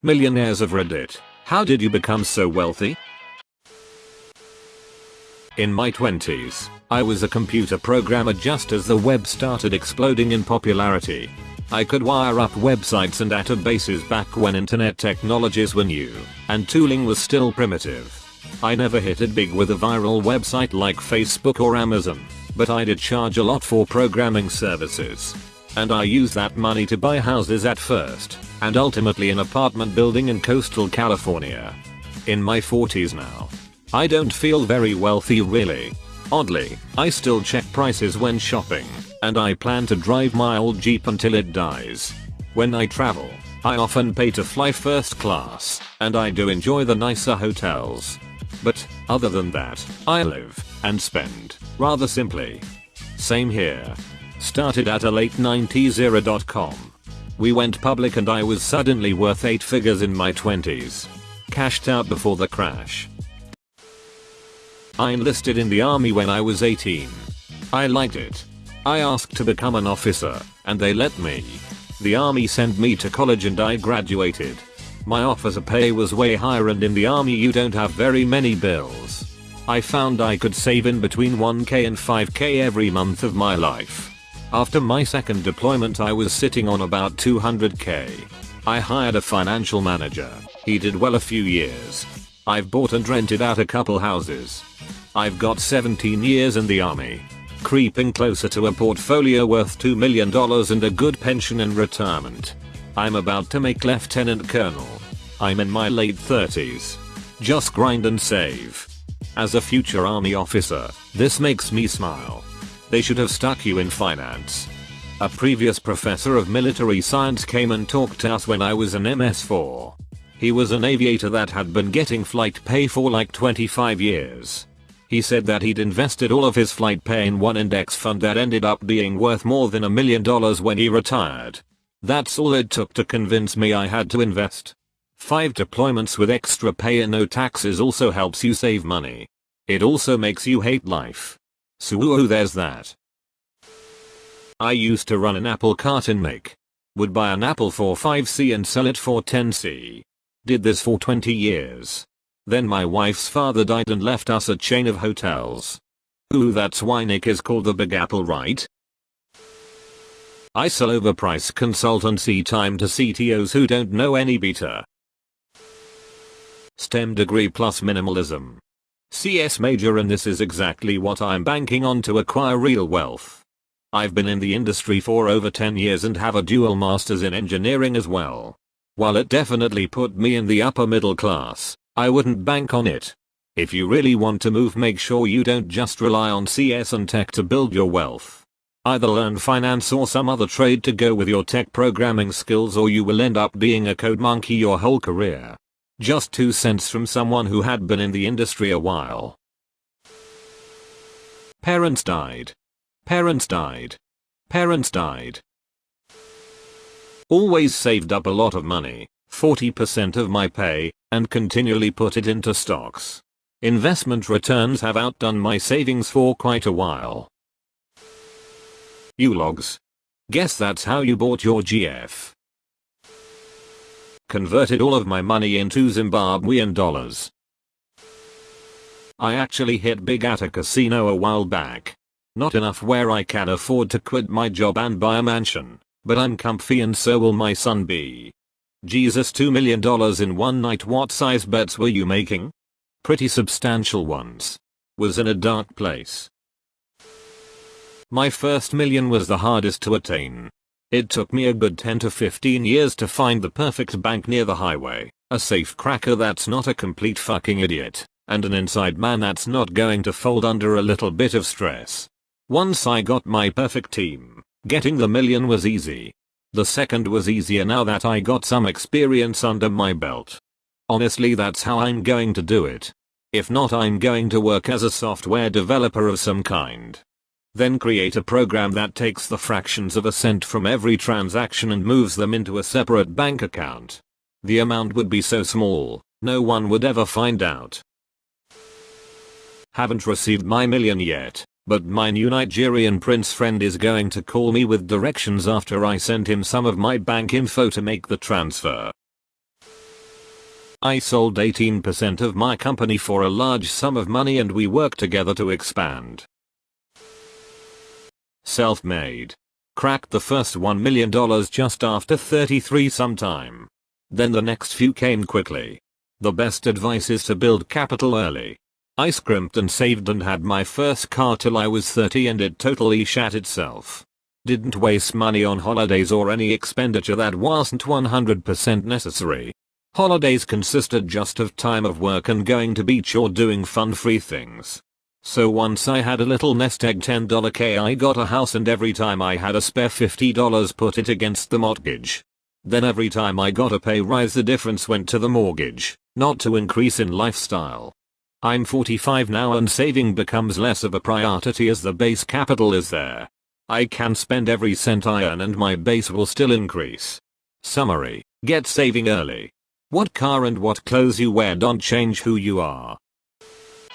Millionaires of Reddit. How did you become so wealthy? In my 20s, I was a computer programmer just as the web started exploding in popularity. I could wire up websites and databases back when internet technologies were new, and tooling was still primitive. I never hit it big with a viral website like Facebook or Amazon, but I did charge a lot for programming services. And I used that money to buy houses at first, and ultimately an apartment building in coastal California. In my 40s now. I don't feel very wealthy really. Oddly, I still check prices when shopping, and I plan to drive my old Jeep until it dies. When I travel, I often pay to fly first class, and I do enjoy the nicer hotels. But, other than that, I live, and spend, rather simply. Same here. Started at a late 90s .com. We went public and I was suddenly worth 8 figures in my 20s. Cashed out before the crash. I enlisted in the army when I was 18. I liked it. I asked to become an officer, and they let me. The army sent me to college and I graduated. My officer pay was way higher, and in the army you don't have very many bills. I found I could save in between 1k and 5k every month of my life. After my second deployment I was sitting on about 200k. I hired a financial manager. He did well a few years. I've bought and rented out a couple houses. I've got 17 years in the army. Creeping closer to a portfolio worth $2 million and a good pension in retirement. I'm about to make lieutenant colonel. I'm in my late 30s. Just grind and save. As a future army officer, this makes me smile. They should have stuck you in finance. A previous professor of military science came and talked to us when I was an MS4. He was an aviator that had been getting flight pay for like 25 years. He said that he'd invested all of his flight pay in one index fund that ended up being worth more than $1 million when he retired. That's all it took to convince me I had to invest. 5 deployments with extra pay and no taxes also helps you save money. It also makes you hate life. So there's that. I used to run an apple cart in Make. Would buy an apple for 5c and sell it for 10c. Did this for 20 years. Then my wife's father died and left us a chain of hotels. That's why Nick is called the Big Apple, right? I sell overpriced consultancy time to CTOs who don't know any better. STEM degree plus minimalism. CS major, and this is exactly what I'm banking on to acquire real wealth. I've been in the industry for over 10 years and have a dual masters in engineering as well. While it definitely put me in the upper middle class, I wouldn't bank on it. If you really want to move, make sure you don't just rely on CS and tech to build your wealth. Either learn finance or some other trade to go with your tech programming skills, or you will end up being a code monkey your whole career. Just 2 cents from someone who had been in the industry a while. Parents died. Parents died. Parents died. Always saved up a lot of money, 40% of my pay, and continually put it into stocks. Investment returns have outdone my savings for quite a while. You logs. Guess that's how you bought your GF. Converted all of my money into Zimbabwean dollars. I actually hit big at a casino a while back. Not enough where I can afford to quit my job and buy a mansion, but I'm comfy and so will my son be. Jesus, $2 million in one night. What size bets were you making? Pretty substantial ones. Was in a dark place. My first million was the hardest to attain. It took me a good 10 to 15 years to find the perfect bank near the highway, a safe cracker that's not a complete fucking idiot, and an inside man that's not going to fold under a little bit of stress. Once I got my perfect team, getting the million was easy. The second was easier now that I got some experience under my belt. Honestly, that's how I'm going to do it. If not, I'm going to work as a software developer of some kind. Then create a program that takes the fractions of a cent from every transaction and moves them into a separate bank account. The amount would be so small, no one would ever find out. Haven't received my million yet, but my new Nigerian prince friend is going to call me with directions after I send him some of my bank info to make the transfer. I sold 18% of my company for a large sum of money and we worked together to expand. Self-made. Cracked the first $1 million just after 33 sometime. Then the next few came quickly. The best advice is to build capital early. I scrimped and saved and had my first car till I was 30 and it totally shat itself. Didn't waste money on holidays or any expenditure that wasn't 100% necessary. Holidays consisted just of time of work and going to beach or doing fun free things. So once I had a little nest egg $10K I got a house and every time I had a spare $50 put it against the mortgage. Then every time I got a pay rise the difference went to the mortgage, not to increase in lifestyle. I'm 45 now and saving becomes less of a priority as the base capital is there. I can spend every cent I earn and my base will still increase. Summary: get saving early. What car and what clothes you wear don't change who you are.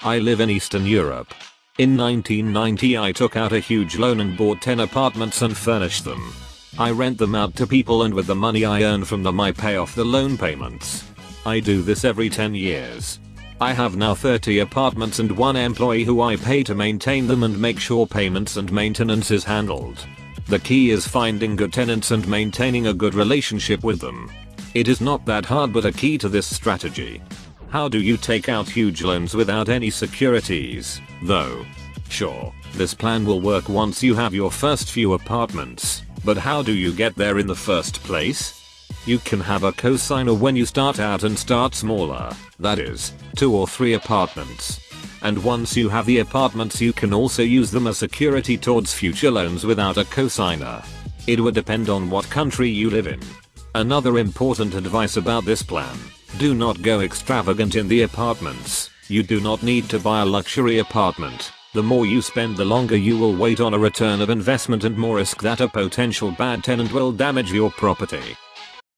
I live in Eastern Europe. In 1990 I took out a huge loan and bought 10 apartments and furnished them. I rent them out to people and with the money I earn from them I pay off the loan payments. I do this every 10 years. I have now 30 apartments and 1 employee who I pay to maintain them and make sure payments and maintenance is handled. The key is finding good tenants and maintaining a good relationship with them. It is not that hard, but a key to this strategy. How do you take out huge loans without any securities, though? Sure, this plan will work once you have your first few apartments, but how do you get there in the first place? You can have a cosigner when you start out and start smaller, that is, 2 or 3 apartments. And once you have the apartments you can also use them as security towards future loans without a cosigner. It would depend on what country you live in. Another important advice about this plan: do not go extravagant in the apartments. You do not need to buy a luxury apartment. The more you spend the longer you will wait on a return of investment and more risk that a potential bad tenant will damage your property.